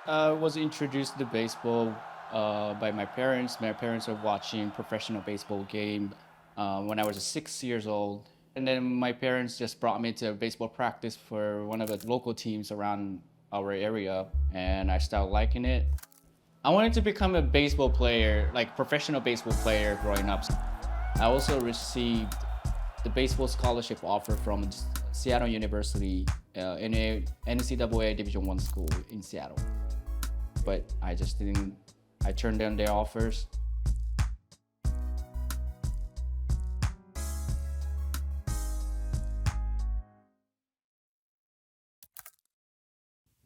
I was introduced to baseball by my parents. My parents were watching professional baseball game when I was 6 years old. And then my parents just brought me to baseball practice for one of the local teams around our area, and I started liking it. I wanted to become a baseball player, like professional baseball player growing up. I also received the baseball scholarship offer from Seattle University in a NCAA Division I school in Seattle. But I just didn't, I turned down their offers.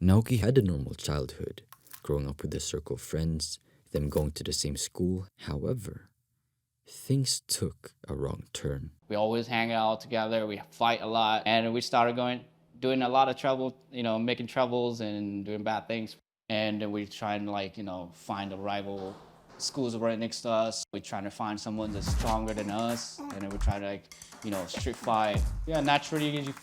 Naoki had a normal childhood, growing up with a circle of friends, them going to the same school. However, things took a wrong turn. We always hang out together, we fight a lot, and we started doing a lot of trouble, making troubles and doing bad things. And then we try and find a rival schools right next to us. We're trying to find someone that's stronger than us, and then we try to street fight. Yeah, naturally you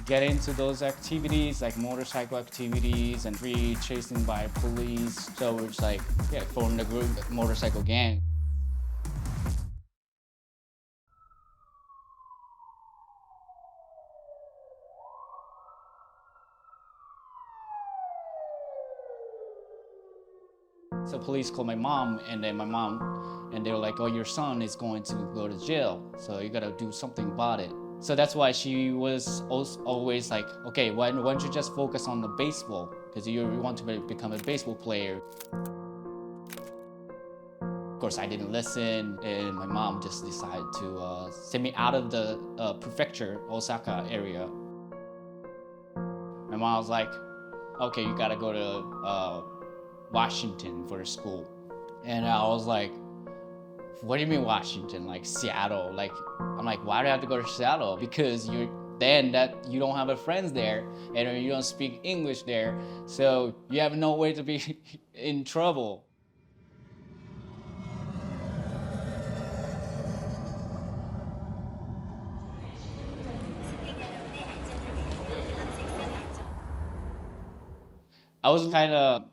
get into those activities like motorcycle activities and free chasing by police. So we're just formed a group, motorcycle gang. So police called my mom, and then and they were like, "Oh, your son is going to go to jail, so you gotta do something about it." So that's why she was always like, "Okay, why don't you just focus on the baseball? Because you want to become a baseball player." Of course, I didn't listen, and my mom just decided to send me out of the prefecture, Osaka area. My mom was like, "Okay, you gotta go to Washington for the school." And I was like, "What do you mean Washington? Like Seattle?" I'm like, "Why do I have to go to Seattle?" Because you don't have a friends there, and you don't speak English there, so you have no way to be in trouble. I was kind of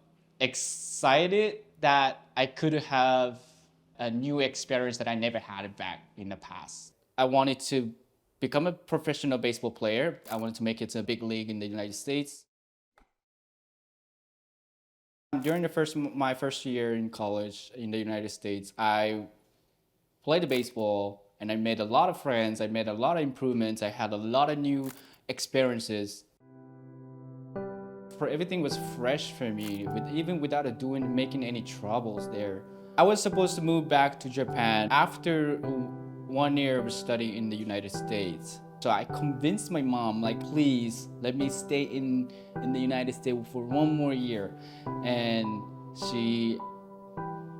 excited that I could have a new experience that I never had back in the past. I wanted to become a professional baseball player. I wanted to make it to a big league in the United States. During my first year in college in the United States, I played baseball and I made a lot of friends. I made a lot of improvements. I had a lot of new experiences. Everything was fresh for me, even without making any troubles there. I was supposed to move back to Japan after 1 year of study in the United States. So I convinced my mom, like, please let me stay in the United States for 1 more year. And she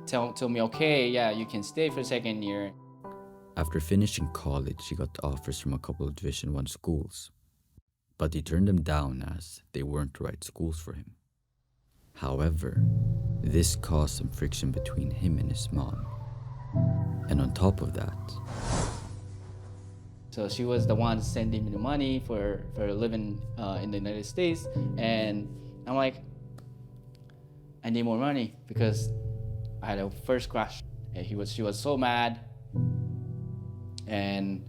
told me, okay, yeah, you can stay for the second year. After finishing college, he got offers from a couple of Division I schools, but he turned them down as they weren't the right schools for him. However, this caused some friction between him and his mom. And on top of that, so she was the one sending me the money for living in the United States, and I'm like, I need more money because I had a first crush, and she was so mad, and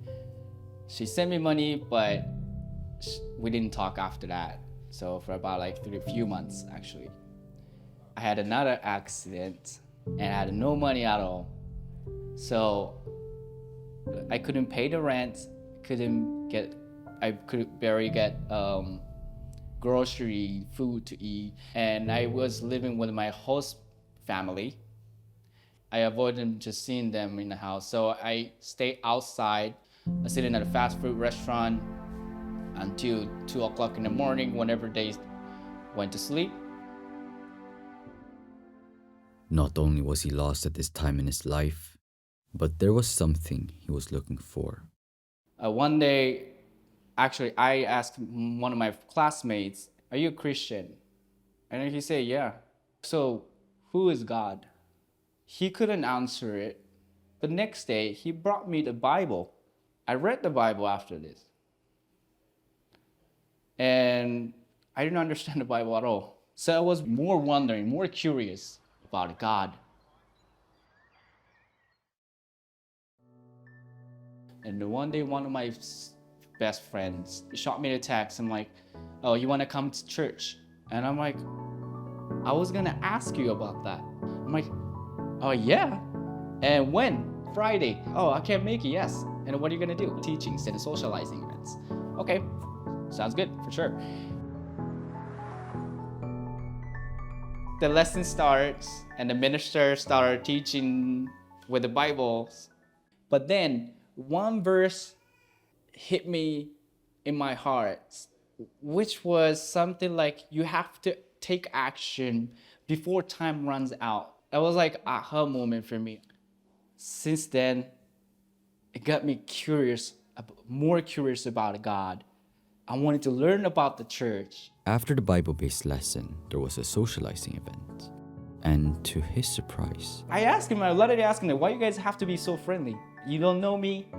she sent me money, but we didn't talk after that. So for about a few months actually. I had another accident and I had no money at all. So I couldn't pay the rent, I could barely get grocery, food to eat. And I was living with my host family. I avoided just seeing them in the house. So I stayed outside, sitting at a fast food restaurant until 2 o'clock in the morning whenever they went to sleep. not only was he lost at this time in his life, but there was something he was looking for. One day, actually, I asked one of my classmates, "Are you a Christian?" And he said, "Yeah." "So, who is God?" He couldn't answer it. The next day, he brought me the Bible. I read the Bible after this. and I didn't understand the Bible at all. So I was more wondering, more curious about God. And one day, one of my best friends shot me a text. I'm like, "Oh, you want to come to church?" And I'm like, "I was gonna ask you about that." I'm like, "Oh yeah, and when?" "Friday." "Oh, I can't make it." "Yes." "And what are you gonna do?" "Teachings and socializing events." "Okay, sounds good for sure." The lesson starts, and the minister started teaching with the Bibles. But then one verse hit me in my heart, which was something like, you have to take action before time runs out. That was like a aha moment for me. Since then, it got me curious, more curious about God. I wanted to learn about the church. After the Bible-based lesson, there was a socializing event. And to his surprise, I asked him, I literally asked him, why you guys have to be so friendly? You don't know me?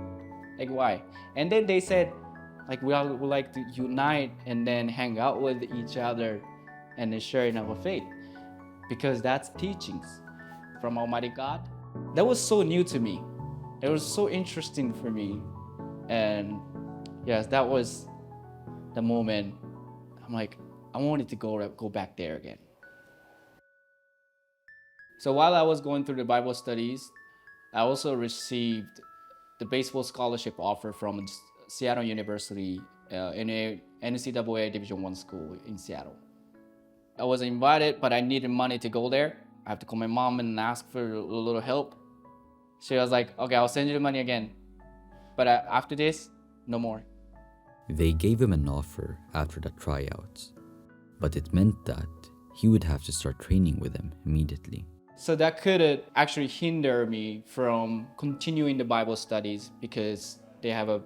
Like, why? And then they said, like, we all would like to unite and then hang out with each other and then sharing our faith, because that's teachings from Almighty God. That was so new to me. It was so interesting for me. And yes, that was the moment I'm like, I wanted to go back there again. So while I was going through the Bible studies, I also received the baseball scholarship offer from Seattle University in a NCAA Division I school in Seattle. I was invited, but I needed money to go there. I have to call my mom and ask for a little help. She was like, "Okay, I'll send you the money again. But after this, no more." they gave him an offer after the tryouts, but it meant that he would have to start training with them immediately. So that could actually hinder me from continuing the Bible studies, because they have a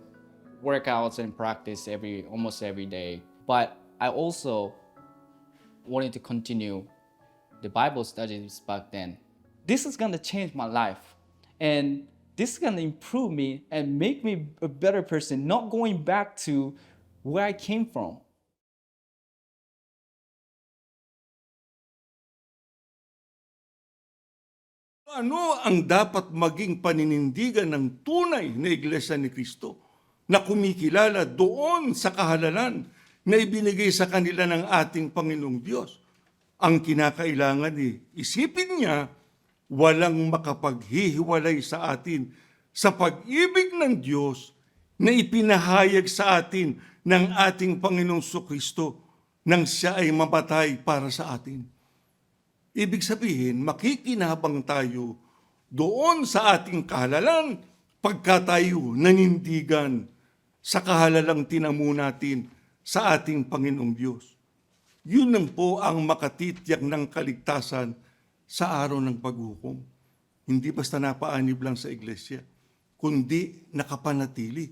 workouts and practice almost every day. But I also wanted to continue the Bible studies back then. This is gonna change my life, and this is gonna improve me and make me a better person, not going back to where I came from. Ano ang dapat maging paninindigan ng tunay na Iglesia ni Cristo na kumikilala doon sa kahalalan na ibinigay sa kanila ng ating Panginoong Diyos? Ang kinakailangan isipin niya, walang makapaghihiwalay sa atin sa pag-ibig ng Diyos na ipinahayag sa atin ng ating Panginoong Kristo nang siya ay mamatay para sa atin. Ibig sabihin, makikinabang tayo doon sa ating kahalalan pagka tayo nanindigan sa kahalalang tinamo natin sa ating Panginoong Diyos. Yun lang po ang makatitiyak ng kaligtasan sa araw ng paghukom. Hindi basta napaanib lang sa iglesia, kundi nakapanatili.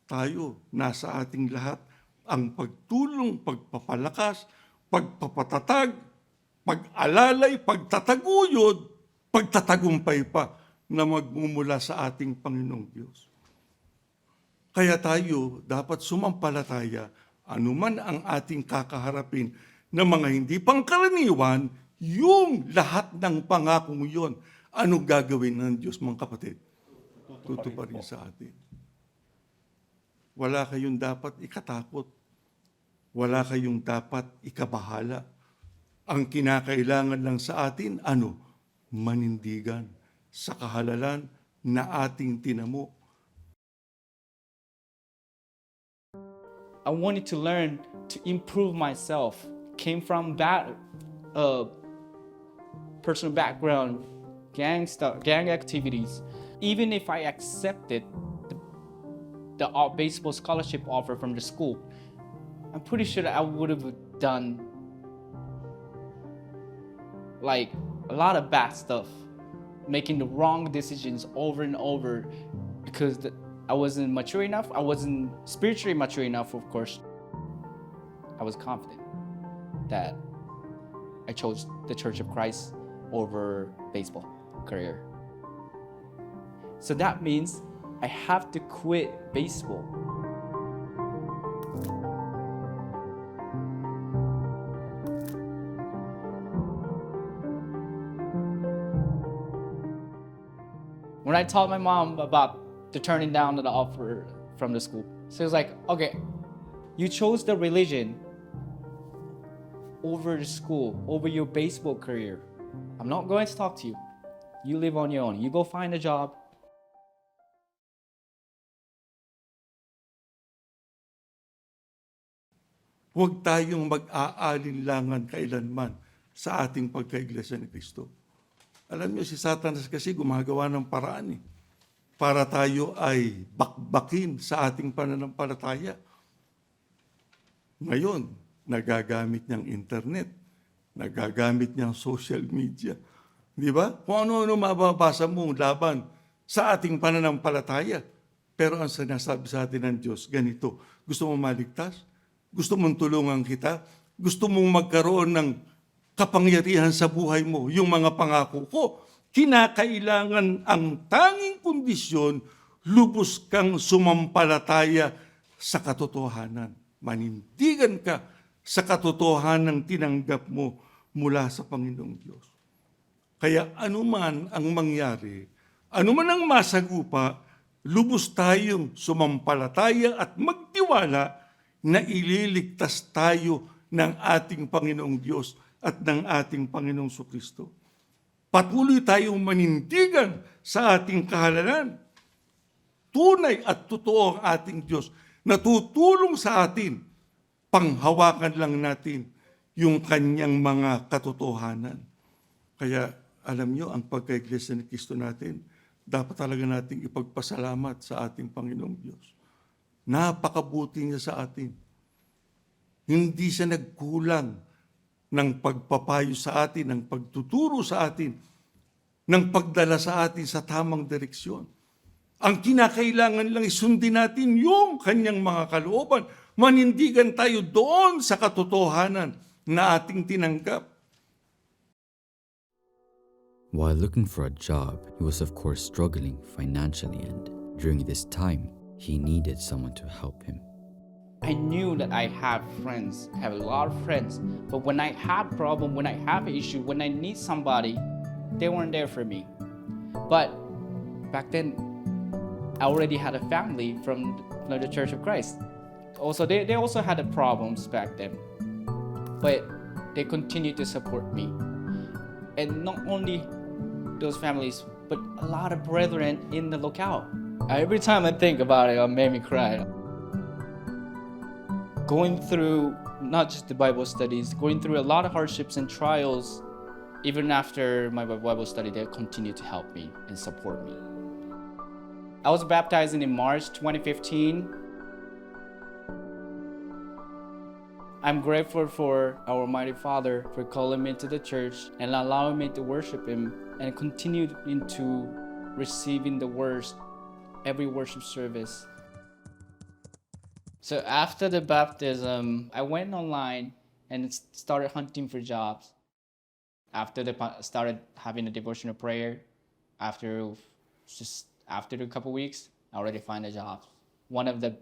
Tayo, nasa ating lahat, ang pagtulong, pagpapalakas, pagpapatatag, pag-alalay, pagtataguyod, pagtatagumpay pa na magmumula sa ating Panginoong Diyos. Kaya tayo dapat sumampalataya anuman ang ating kakaharapin na mga hindi pangkaraniwan, yung lahat ng pangakong yun, ano gagawin ng Diyos, mga kapatid? Tutuparin sa atin. Wala kayong dapat ikatakot. Wala kayong dapat ikabahala. Ang kinakailangan lang sa atin, manindigan sa kahalalan na ating tinamo. I wanted to learn to improve myself. Came from personal background, gang activities. Even if I accepted the baseball scholarship offer from the school, I'm pretty sure that I would have done like a lot of bad stuff, making the wrong decisions over and over, because I wasn't mature enough. I wasn't spiritually mature enough, of course. I was confident that I chose the Church of Christ over baseball career. So that means I have to quit baseball. When I told my mom about the turning down of the offer from the school, she was like, okay, you chose the religion over the school, over your baseball career. I'm not going to talk to you. You live on your own. You go find a job. Huwag tayong mag-aalinlangan kailanman sa ating pagkaiglesia ni Kristo. Alam niyo, si Satanas kasi gumagawa ng paraan para tayo ay bakbakin sa ating pananampalataya. Ngayon, nagagamit niyang internet, nagagamit niyang social media. Di ba? Kung ano-ano mababasa mo laban sa ating pananampalataya. Pero ang sinasabi sa atin ng Diyos, ganito, gusto mo maligtas? Gusto mong tulungan kita? Gusto mong magkaroon ng kapangyarihan sa buhay mo? Yung mga pangako ko, kinakailangan ang tanging kondisyon, lubos kang sumampalataya sa katotohanan. Manindigan ka sa katotohanan ng tinanggap mo mula sa Panginoong Diyos. Kaya anuman ang mangyari, anuman ang masagupa, lubos tayong sumampalataya at magtiwala na ililigtas tayo ng ating Panginoong Diyos at ng ating Panginoong Kristo. Patuloy tayong manindigan sa ating kahalalan. Tunay at totoo ang ating Diyos na tutulong sa atin. Panghawakan lang natin yung kanyang mga katotohanan. Kaya alam nyo, ang pagkaiglesia ni Kristo natin, dapat talaga nating ipagpasalamat sa ating Panginoong Diyos. Napakabuti niya sa atin. Hindi siya nagkulang ng pagpapayo sa atin, ng pagtuturo sa atin, ng pagdala sa atin sa tamang direksyon. Ang kinakailangan lang isundin natin yung kanyang mga kalooban. Manindigan tayo doon sa katotohanan na ating tinanggap. While looking for a job, he was of course struggling financially, and during this time, he needed someone to help him. I knew that I have friends, I have a lot of friends, but when I have problem, when I have an issue, when I need somebody, they weren't there for me. But back then, I already had a family from the Church of Christ. Also, they also had the problems back then, but they continued to support me. And not only those families, but a lot of brethren in the locale. Every time I think about it, it made me cry. Going through not just the Bible studies, going through a lot of hardships and trials, even after my Bible study, they continued to help me and support me. I was baptized in March 2015. I'm grateful for our Almighty Father for calling me into the church and allowing me to worship Him and continue into receiving the words every worship service. So after the baptism, I went online and started hunting for jobs. After started having a devotional prayer, after a couple weeks, I already found a job. One of the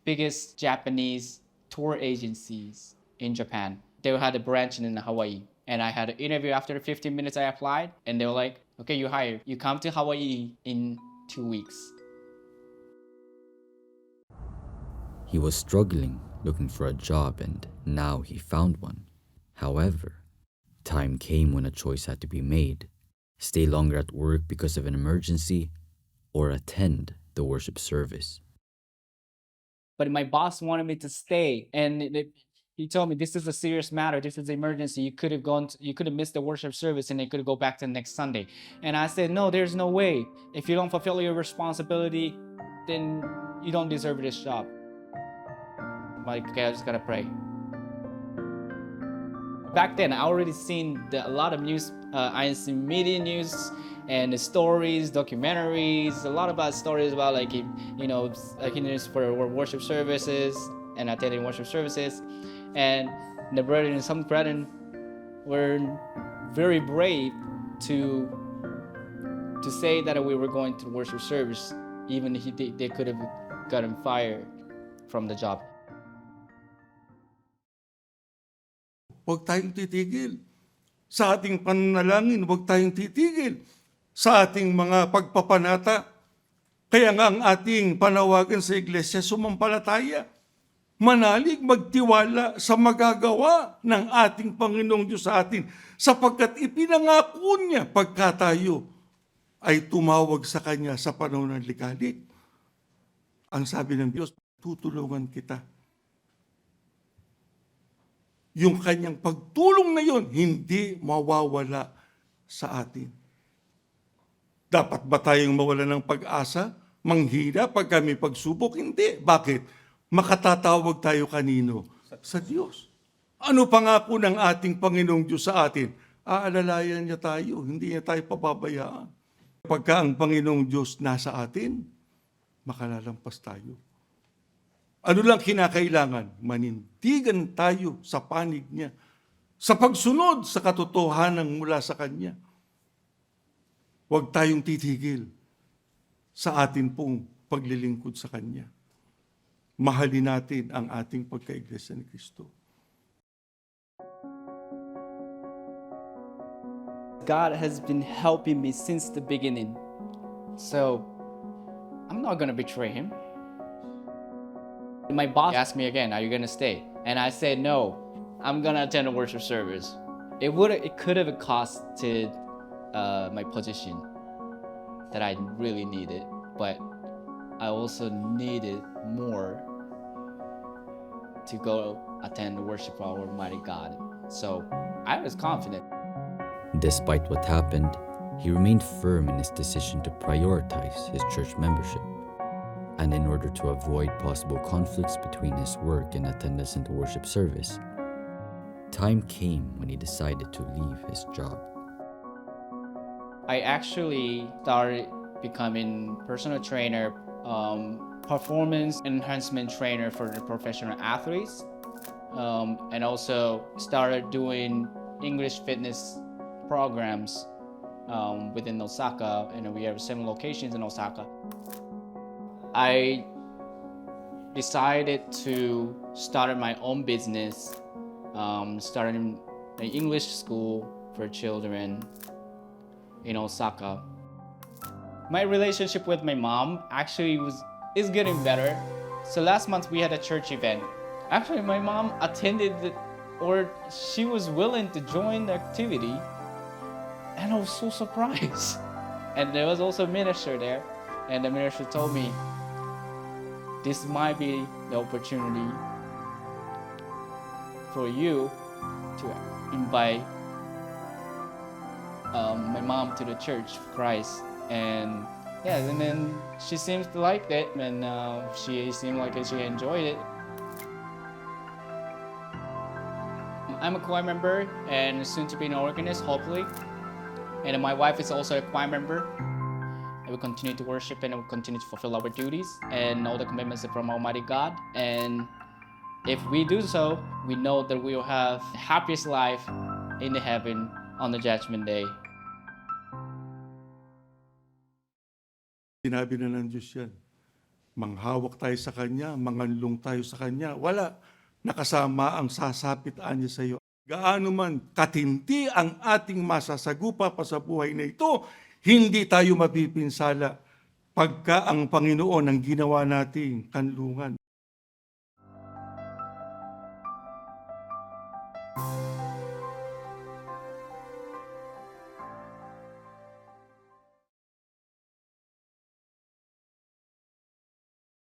biggest Japanese tour agencies in Japan. They had a branch in Hawaii. And I had an interview after 15 minutes I applied. And they were like, okay, you're hired. You come to Hawaii in 2 weeks. He was struggling looking for a job, and now he found one. However, time came when a choice had to be made: stay longer at work because of an emergency, or attend the worship service. But my boss wanted me to stay, and he told me, this is a serious matter. This is an emergency. You could have missed the worship service, and they could go back to next Sunday. And I said, no, there's no way. If you don't fulfill your responsibility, then you don't deserve this job. I'm like, okay, I just gotta pray. Back then, I already seen a lot of news. I seen media news and the stories, documentaries, a lot about stories about like news for worship services and attending worship services. And some brethren were very brave to say that we were going to worship service, even if they could have gotten fired from the job. Huwag tayong titigil. Sa ating pananalangin, huwag tayong titigil. sa ating mga pagpapanata. Kaya nga ang ating panawagan sa iglesia, sumampalataya, manalig, magtiwala sa magagawa ng ating Panginoong Diyos sa atin, sapagkat ipinangako niya pagka tayo ay tumawag sa Kanya sa panahon ng likalik. Ang sabi ng Diyos, tutulungan kita. Yung Kanyang pagtulong na yun, hindi mawawala sa atin. Dapat ba tayong mawala ng pag-asa? Manghina pag kami pagsubok? Hindi. Bakit? Makatatawag tayo kanino? Sa Diyos. Ano pangako ng ating Panginoong Diyos sa atin? Aalalayan niya tayo, hindi niya tayo pababayaan. Pagka ang Panginoong Diyos nasa atin, makalalampas tayo. Ano lang kinakailangan? Manindigan tayo sa panig niya, sa pagsunod sa katotohanan mula sa Kanya. Huwag tayong titigil sa atin pong paglilingkod sa Kanya. Mahalin natin ang ating pagkaiglesia ni Kristo. God has been helping me since the beginning. So, I'm not gonna betray Him. My boss asked me again, are you gonna stay? And I said, no, I'm gonna attend a worship service. It could have costed my position that I really needed, but I also needed more to go attend the worship of Almighty God. So I was confident. Despite what happened, he remained firm in his decision to prioritize his church membership. And in order to avoid possible conflicts between his work and attendance in the worship service, time came when he decided to leave his job. I actually started becoming personal trainer, performance enhancement trainer for the professional athletes, and also started doing English fitness programs within Osaka, and we have 7 locations in Osaka. I decided to start my own business, starting an English school for children in Osaka. My relationship with my mom actually is getting better. So last month we had a church event. Actually, my mom attended or she was willing to join the activity, and I was so surprised. And there was also a minister there, and the minister told me, this might be the opportunity for you to invite my mom to the Church of Christ. And yeah, and then she seems to like it, and she seemed like she enjoyed it. I'm a choir member and soon to be an organist, hopefully. And my wife is also a choir member. I will continue to worship and I will continue to fulfill our duties and all the commitments from Almighty God. And if we do so, we know that we will have the happiest life in the heaven on the judgment day. Sinabi na ng Diyos yan. Manghawak tayo sa Kanya, manganlong tayo sa Kanya. Wala. Nakasama ang sasapitaan niya sa iyo. Gaano man katindi ang ating masasagupa pa sa buhay na ito, hindi tayo mapipinsala pagka ang Panginoon ang ginawa nating kanlungan.